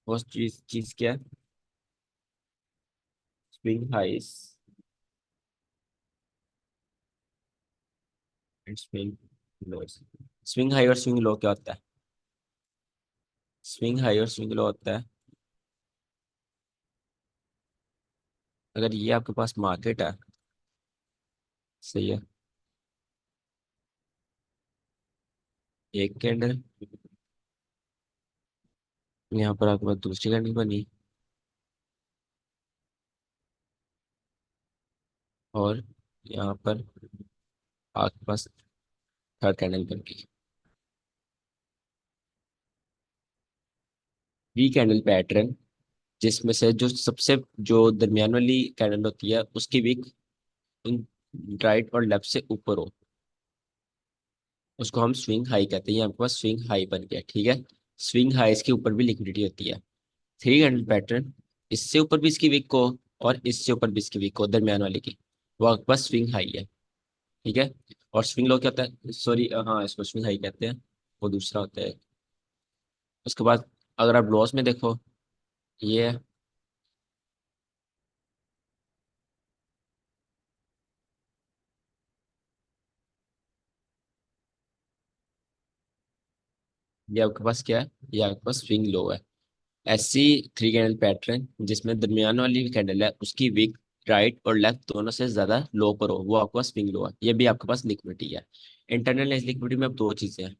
वो चीज चीज क्या है? Swing highs and swing lows. Swing high और स्विंग लो क्या होता है? स्विंग हाई और स्विंग लो होता है अगर ये आपके पास मार्केट है। सही है। एक कैंडल, यहाँ पर आपके पास दूसरी कैंडल बनी, और यहाँ पर आपके पास थर्ड कैंडल बन गई। वी कैंडल पैटर्न, जिसमें से जो सबसे जो दरमियान वाली कैंडल होती है उसकी विक राइट और लेफ्ट से ऊपर हो, उसको हम स्विंग हाई कहते हैं। यहाँ आपके पास स्विंग हाई बन गया, ठीक है। स्विंग हाईस के ऊपर भी लिक्विडिटी होती है। थ्री कैंडल पैटर्न, इससे ऊपर भी इसकी विक हो और इससे ऊपर भी इसकी विक हो, दरमियान वाले की, वो आपके पास स्विंग हाई है, ठीक है। और स्विंग लो क्या होता है? सॉरी, हाँ, इसको स्विंग हाई कहते हैं। वो दूसरा होता है। उसके बाद अगर आप लॉस में देखो, ये है, ये आपके पास क्या है? ये आपके पास स्विंग लो है। ऐसी थ्री कैंडल पैटर्न जिसमें दरमियान वाली कैंडल है उसकी विक राइट और लेफ्ट दोनों से ज्यादा लो पर हो, वो आपके पास स्विंग लो है। ये भी आपके पास लिक्विडिटी है। इंटरनल लिक्विडिटी में अब दो चीजें हैं।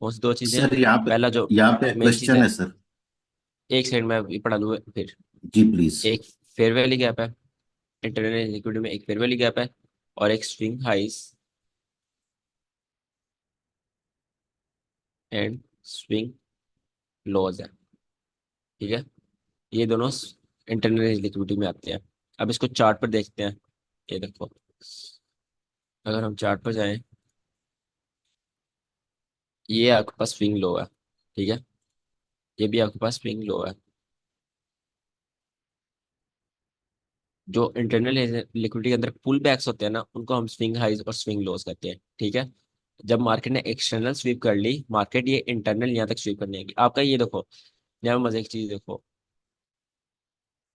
कौन सी दो चीजें हैं? सर यहाँ पे पहला जो यहाँ पे मेन चीज क्वेश्चन है, है सर। एक सेकंड में अभी पढ़ा दूंगा फिर। जी प्लीज। एक फेयर वैली गैप है, इंटरनल लिक्विडिटी में एक फेयर वैली गैप है, और एक स्विंग हाइस एंड स्विंग लोज है, ठीक है। ये दोनों इंटरनल लिक्विडिटी में आते हैं। अब इसको चार्ट पर देखते हैं। ये देखो, अगर हम चार्ट पर जाएं, ये आपके पास स्विंग लो है, ठीक है। ये भी आपके पास स्विंग लो है। जो इंटरनल लिक्विडिटी के अंदर पुल बैक्स होते हैं ना, उनको हम स्विंग हाइज और स्विंग लोज कहते हैं, ठीक है। जब मार्केट ने एक्सटर्नल स्वीप कर ली, मार्केट ये इंटरनल यहाँ तक स्वीप करने आएगी। आपका ये देखो, यहाँ मजे की चीज देखो,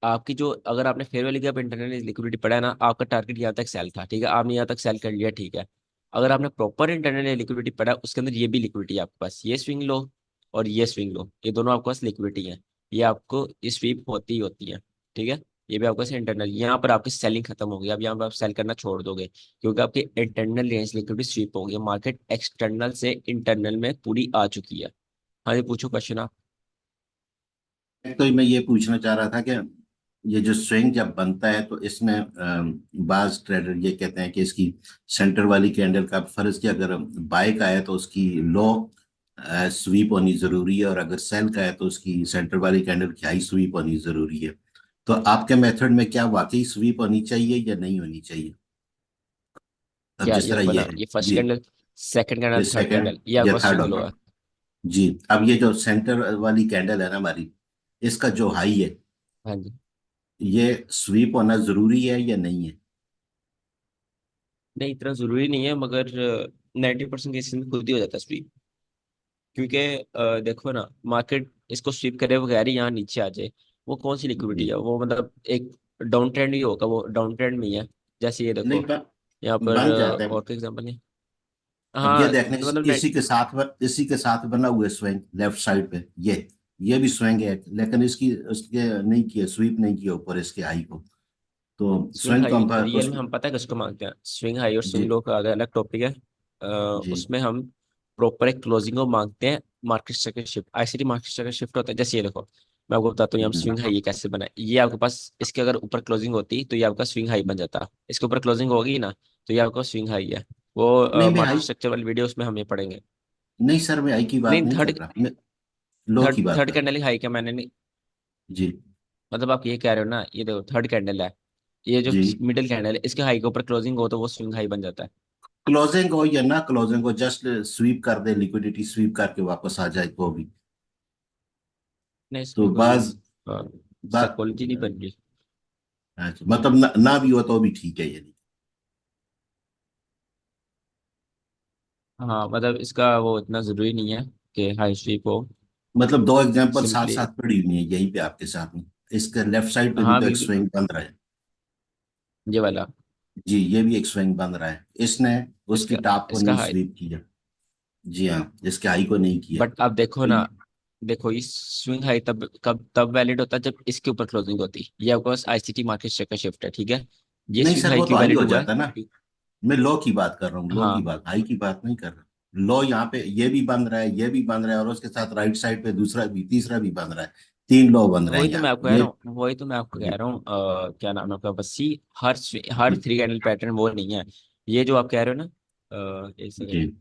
आपकी जो अगर आपने fair value gap internal liquidity पढ़ा है ना, आपका टारगेट यहाँ तक सेल था, ठीक है। आपने यहाँ तक सेल कर लिया, ठीक है। अगर आपने प्रॉपर इंटरनल लिक्विडिटी पढ़ा, उसके अंदर ये भी लिक्विडिटी है आपके पास, ये स्विंग लो और ये स्विंग लो, ये दोनों आपके पास लिक्विडिटी है। ये आपको स्वीप होती ही होती है, ठीक है। ये भी आपके पास इंटरनल, यहाँ पर आपकी सेलिंग खत्म हो गई। अब यहाँ पर आप सेल करना छोड़ दोगे, क्योंकि आपकी इंटरनल रेंज लिक्विडिटी स्वीप हो गई, मार्केट एक्सटर्नल से इंटरनल में पूरी आ चुकी है। हाँ जी, पूछो क्वेश्चन आप। तो मैं ये पूछना चाह रहा था कि ये जो स्विंग जब बनता है तो इसमें बाज ट्रेडर ये कहते हैं कि इसकी सेंटर वाली कैंडल का फर्ज कि अगर बाय का है तो उसकी लो स्वीप होनी जरूरी है, और अगर सेल का है तो उसकी सेंटर वाली कैंडल की हाई स्वीप होनी जरूरी है। तो आपके मेथड में क्या वाकई स्वीप होनी चाहिए या नहीं होनी चाहिए? अब क्या जिस ये तरह देखो ये ना, है ये फर्स्ट जी, कैंडल, सेकंड ये कैंडल, थर्ड सेकंड कैंडल, ये या आपका थर्ड स्विंग लो होगा। है। जी, अब ये जो सेंटर वाली कैंडल है ना हमारी, इसका जो हाई है, हाँ जी। ये स्वीप होना जरूरी है या नहीं है? नहीं, इतना जरूरी नहीं है, मगर 90% केसेस में खुद ही हो जाता है स्वीप। क्योंकि देखो ना, मार्केट इसको स्वीप करे बगैर ही यहाँ नीचे आ जाए, वो कौन सी लिक्विडिटी जी है? वो मतलब एक डाउन ट्रेंड ही होगा, वो डाउन ट्रेंड में ही है। जैसे ये नहीं, देखो, यहाँ पर बन जाता है। और कोई एग्जांपल नहीं। अब ये हाँ, देखने, मतलब नहीं। इसी के साथ बना हुआ है स्वैंग लेफ्ट साइड पे, ये भी स्वैंग है, लेकिन इसकी उसके नहीं किया, स्वीप नहीं किया ऊपर इसके आई को। तो स्विंग स्वैंग हाई कंपा रियल उस में हम पता है किसको मांगते हैं? स्विंग हाई और जी स्विंग लो का आगे अलग टॉपिक है। जी उसमें हम प्रॉपर एक क्लोजिंग को मांगते हैं। Market structure shift, ICT market structure shift होता है। जैसे ये देखो, मैं आपको बताता हूँ, यहाँ स्विंग हाई ये कैसे बना है। ये आपके पास इसके अगर ऊपर क्लोजिंग होती तो ये आपका स्विंग हाई बन जाता। इसके ऊपर क्लोजिंग होगी ना, तो ये आपका स्विंग हाई है। वो नहीं, मैं मार्केट आई स्ट्रक्चर वाली वीडियो उसमें हम ये पढ़ेंगे। नहीं सर, मैं आई की बात नहीं, नहीं कर थर्ड रहा, मैं लो थर्ड की बात थर्ड कर रहा कैंडल ही हाई क्या मैंने नहीं, हूँ। जी मतलब आप ये कह रहे हो ना, ये देखो थर्ड कैंडल है, ये जो जी, मिडिल कैंडल है, इसके हाई के ऊपर क्लोजिंग हो तो वो स्विंग हाई बन जाता है। क्लोजिंग हो या ना क्लोजिंग हो, जस्ट स्वीप कर दे, लिक्विडिटी स्वीप करके वापस आ जाए तो भी। नहीं, तो इसमें कोई बाज बात साइकोलॉजी नहीं बन रही। अच्छा, मतलब ना भी हो तो भी ठीक है यानी। हाँ, मतलब इसका वो इतना जरूरी नहीं है कि हाई स्वीप हो। मतलब दो एग्जांपल साथ सिंपली। साथ पड़ी हुई है यहीं पे आपके साथ में। इसके लेफ्ट साइड पे भी हाँ तो एक बिल्कुल। स्विंग बन रहा है। ये वाला। जी, ये भी एक स्विंग बन रहा है, इसने उसकी इसका टॉप को इसका नहीं हाई। स्वीप किया। जी हाँ, इसके हाई को नहीं किया। बट आप देखो तो ना, देखो इस स्विंग हाई तब वैलिड होता है जब इसके ऊपर क्लोजिंग होती है। ये आपके पास आईसीटी मार्केट स्ट्रक्चर शिफ्ट है, ठीक है। ये नहीं स्विंग सर, हाई वो तो क्यों हाई वैलिड हो हुआ जाता है? है ना। मैं लो की बात कर रहा हूँ, लो की हाँ बात, हाई की बात नहीं कर रहा। लो यहाँ पे ये भी बन रहा है, ये भी बन रहा है, और उसके साथ राइट साइड पे दूसरा भी, तीसरा भी बन रहा है। तीन लो बन रहे हैं वही तो मैं यहाँ आपको पे कह ये। रहा हूँ, वही तो मैं आपको कह जी। रहा हूँ, क्या नाम है आपका, बस सी हर जी। थ्री कैंडल पैटर्न वो नहीं है। ये जो आप कह रहे हो ना, एक जी। सेकंड,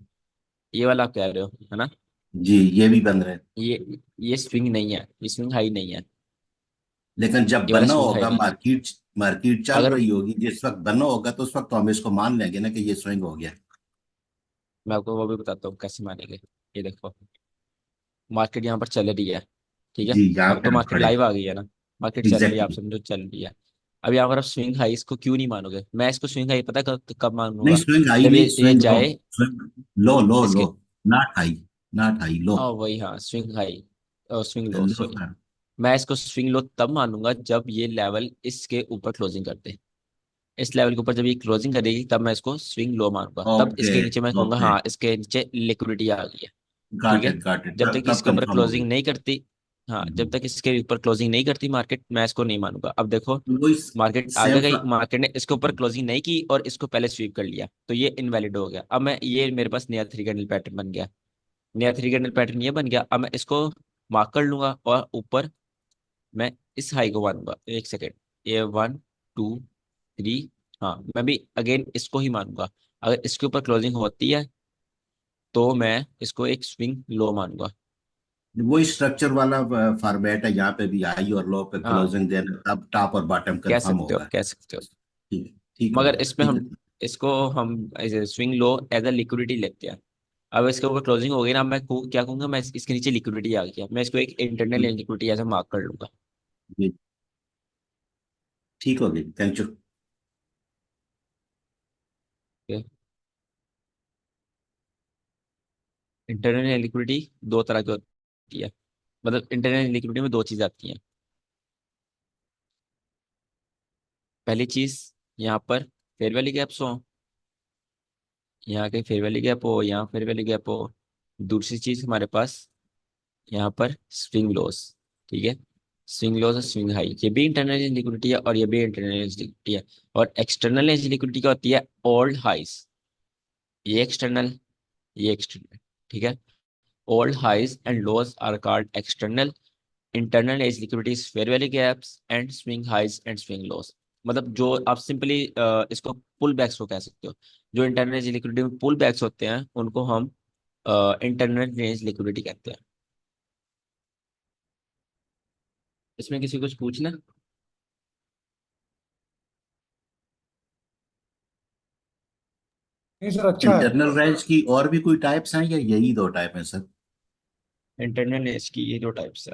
ये वाला आप कह रहे हो है ना, जी, ये भी बन रहे हैं। ये स्विंग नहीं है, ये स्विंग हाई नहीं है। लेकिन जब ये वाला बना स्विंग हाई होगा, नहीं है। मार्केट मार्केट चल अगर रही होगी, जिस वक्त बना होगा तो उस वक्त तो हम इसको मान लेंगे ना कि ये स्विंग हो गया। मैं आपको वो भी बताता हूँ कैसे मानेंगे। ये देखो, मार्केट यहाँ पर चल रही है, ठीक है। जी, यहाँ अब पे तो हम मार्केट खड़े। लाइव आ गई है ना, मार्केट चल रही है, आप एग्जैक्टली। समझो चल रही है। अब यहाँ पर आप स्विंग हाई इसको क्यों नहीं मानोगे? मैं इसको स्विंग हाई पता कब नहीं, मानूंगा? स्विंग हाई जब नहीं, ये स्विंग लो। जाए स्विंग लो, लो, लो। इसके, नॉट हाई। नॉट हाई, लो। वही हाँ, स्विंग हाई, स्विंग लो, लो सॉरी। सर। मैं इसको स्विंग लो तब मानूंगा जब ये लेवल इसके ऊपर क्लोजिंग करते हैं। इस लेवल के ऊपर जब ये क्लोजिंग करेगी तब मैं इसको स्विंग लो मानूंगा, तब ओके। इसके नीचे मैं कहूंगा ओके। हाँ इसके नीचे लिक्विडिटी आ गई है। ठीक गाट है। इट, गाट इट, जब तब तक तब इसके ऊपर कंफर्म हो क्लोजिंग गया। नहीं करती, हाँ जब हम्म। तक इसके ऊपर क्लोजिंग नहीं करती मार्केट, मैं इसको नहीं मानूंगा। अब देखो, वही। मार्केट आगे सेम। गई, मार्केट ने इसके ऊपर क्लोजिंग नहीं की और इसको पहले स्वीप कर लिया, तो ये इनवैलिड हो गया। अब मैं, ये मेरे पास नया थ्री कैंडल पैटर्न बन गया, नया थ्री कैंडल पैटर्न ये बन गया। अब मैं इसको मार्क कर लूंगा और ऊपर मैं इस हाई को मानूंगा। एक सेकेंड, ये 1 2 3, हाँ मैं भी अगेन इसको ही मानूंगा। अगर इसके ऊपर क्लोजिंग होती है तो मैं इसको एक स्विंग लो मानूंगा। वही स्ट्रक्चर वाला फॉर्मेट है, यहाँ पे भी हाई और लो पे हाँ क्लोजिंग देना, तब टॉप और बॉटम कह कंफर्म सकते हो, होगा। कह सकते हो। ठीक। ठीक हो मगर गया, इसमें ठीक है। हम, इसको हम swing low as a liquidity लेते हैं। अब इसके ऊपर क्लोजिंग हो गई ना, मैं क्या कहूंगा, मैं इसके नीचे लिक्विडिटी आ गया, मैं इसको एक इंटरनल लिक्विडिटी ऐसे मार्क कर लूंगा। जी, ठीक हो गई, थैंक यू। इंटरनल लिक्विडिटी दो तरह की होती है, मतलब इंटरनल लिक्विडिटी में दो चीज आती हैं। पहली चीज, यहाँ पर फेयर वैल्यू गैप्स हो, यहाँ के फेयर वैल्यू गैप हो, यहाँ फेयर वैल्यू गैप हो। दूसरी चीज हमारे पास यहाँ पर स्विंग लॉस, ठीक है। स्विंग लॉस और स्विंग हाई, ये भी इंटरनल लिक्विडिटी है और ये भी इंटरनल लिक्विडिटी है। और एक्सटर्नल लिक्विडिटी क्या होती है? ओल्ड हाइस, ये एक्सटर्नल, ये एक्सटर्नल, ठीक है। Old highs and lows are called external. Internal as liquidities fair value gaps and swing highs and swing lows. मतलब जो आप सिंपली इसको पुल बैक्स को कह सकते हो। जो इंटरनल एज लिक्विडिटी में पुल बैक्स होते हैं उनको हम इंटरनल एज लिक्विडिटी कहते हैं। इसमें किसी को कुछ पूछना? नहीं सर, अच्छा है। इंटरनल रेंज की और भी कोई टाइप्स हैं या यही दो टाइप हैं सर? इंटरनल एज की ये दो टाइप्स है,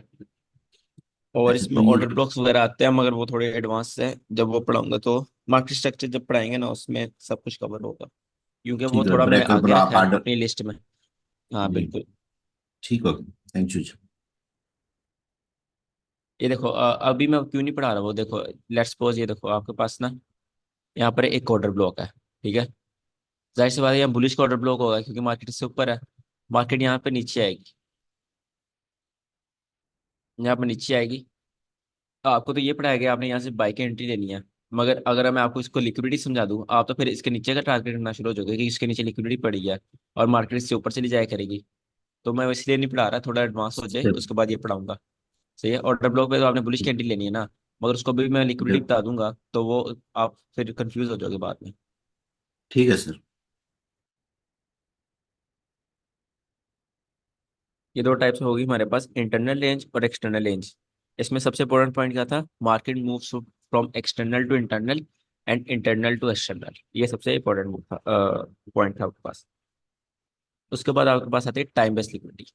और अच्छा, तो इसमें ये। ऑर्डर ब्लॉक्स वगैरह आते हैं, मगर वो थोड़े एडवांस है। जब वो पढ़ाऊंगा तो मार्केट स्ट्रक्चर जब पढ़ाएंगे ना, उसमें सब कुछ कवर होगा, क्योंकि वो ठीक है, थोड़ा मैंने ब्रेकर आगे ब्लॉक रखा है आर्डर। अपनी लिस्ट में। हाँ जी, बिल्कुल। ठीक हो गया, थैंक यू। ये देखो, अभी मैं क्यों नहीं पढ़ा रहा, वो देखो, लेट्स सपोज ये देखो आपके पास ना, यहाँ पर एक ऑर्डर ब्लॉक है, ठीक है। जाहिर सी बात है यहाँ बुलिश का ऑर्डर ब्लॉक होगा क्योंकि मार्केट इससे ऊपर है। मार्केट यहाँ पे नीचे आएगी, यहाँ पर नीचे आएगी। आपको तो ये पढ़ाया गया, आपने यहाँ से बाई की एंट्री लेनी है। मगर अगर मैं आपको इसको लिक्विडिटी समझा दूँ, आप तो फिर इसके नीचे का टारगेट करना शुरू हो जाओगे कि इसके नीचे लिक्विडिटी पड़ी है और मार्केट इससे ऊपर चली जाया करेगी। तो मैं इसलिए नहीं पढ़ा रहा, थोड़ा एडवांस हो जाए उसके बाद ये पढ़ाऊंगा। सही है। ऑर्डर ब्लॉक पे तो आपने बुलिश की एंट्री लेनी है ना, मगर उसको भी मैं लिक्विडिटी बता दूंगा तो वो आप फिर कंफ्यूज हो जाओगे बाद में। ठीक है सर। ये दो टाइप्स होगी हमारे पास, इंटरनल रेंज और एक्सटर्नल रेंज। इसमें सबसे इंपॉर्टेंट पॉइंट क्या था? Market moves from external to internal and internal to external, ये सबसे इंपॉर्टेंट था, पॉइंट था आपके पास। उसके बाद आपके पास आती है टाइम बेस्ड लिक्विडिटी।